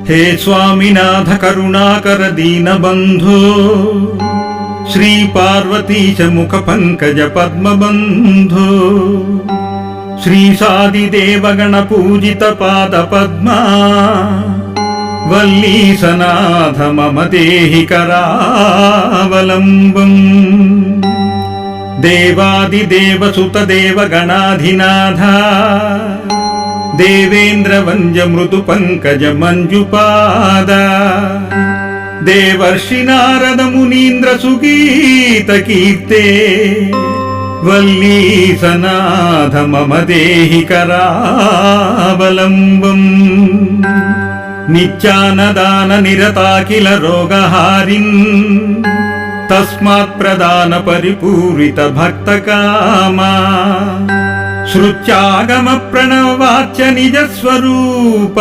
हे स्वामिनाथ करुणाकर दीनबन्धो श्री पार्वतीश मुख पंकज पद्मबन्धो श्री सादिदेवगण पूजित पाद पद्मा वल्लीसनाथ मम देहि करावलम्बम् देवादिदेव सुत देवगणाधिनाथ देवेन्द्र वंज मृदु पंकज मंजुपाद देवर्षि नारद मुनीन्द्र सुगीत कीर्ते वल्लीसनाथ मम देहि करावलम्बम् नित्यानदान निरताखिल रोगहारिन् तस्मात् प्रदान परिपूरित भक्त कामा श्रुत्यागम प्रणवाच्य निज स्वरूप